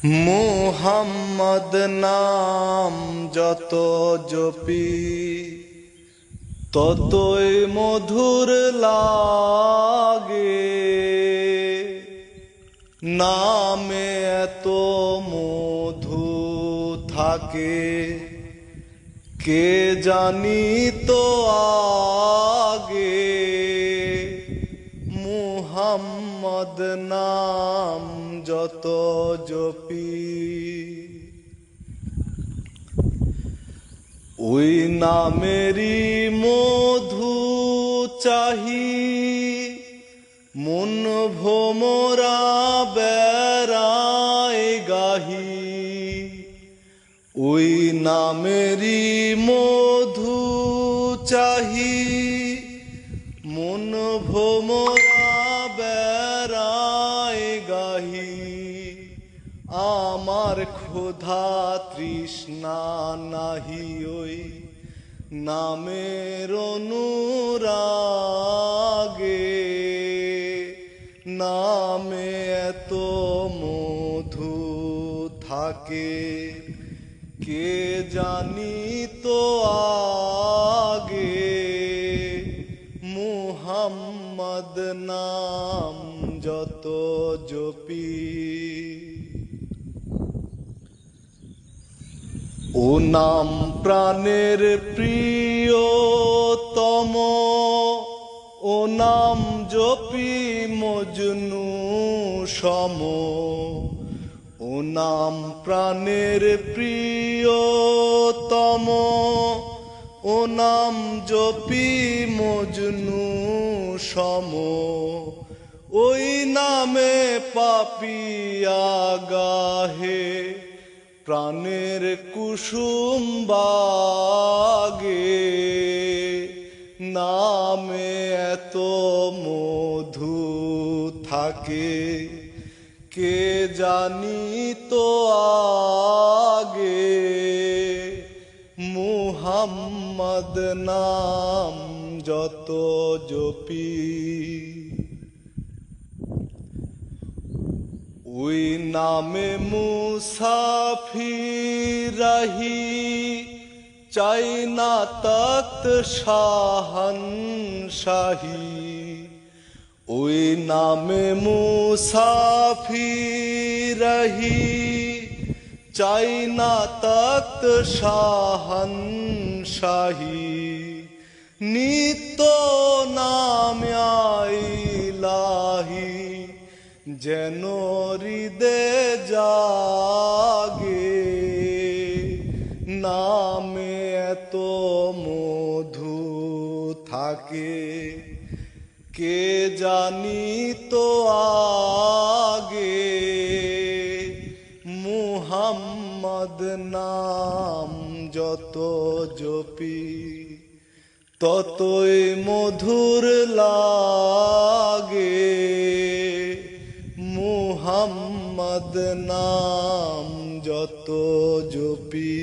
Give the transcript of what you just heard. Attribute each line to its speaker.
Speaker 1: মুহাম্মদ নাম যত জপি ততই মধুর লাগে। নামে এত মধু থাকে কে জানি তো আগে। মুহাম্মদ নাম যত জপি ওই নামেরই মধু চাহি মন ভোমরা বেড়ায় গাহি। ওই নামেরই মধু চাহি মন ভোমরা বেড়ায় গাহি। আমার ক্ষুধা তৃষ্ণা নাহি ওই নামের অনুরাগে। নামে এত মধু থাকে কে জানি তো আগে। মুহাম্মদ নাম যত জপি ও নাম প্রাণের প্রিয়তম। ও নাম জপি মজনু সম। ও নাম প্রাণের প্রিয়তম। ও নাম জপি মজনু সম। ওই নামে পাপিয়া গাহে প্রাণের কুসুম বাগে। নামে এত মধু থাকে কে জানি তো আগে। মুহাম্মদ নাম যত জপি ওই নামে মুসাফির রাহি চাই না তখ্ত শাহনশাহী। ওই নামে মুসাফির রাহি চাই না তখ্ত শাহনশাহী। নিত্য নাম ইলাহি যেন হৃদে জাগে। নামে এত মধু থাকে কে জানি তো আগে। মুহাম্মদ নাম যত জপি ততই মধুর লাগে। মুহাম্মদ নাম যত জপি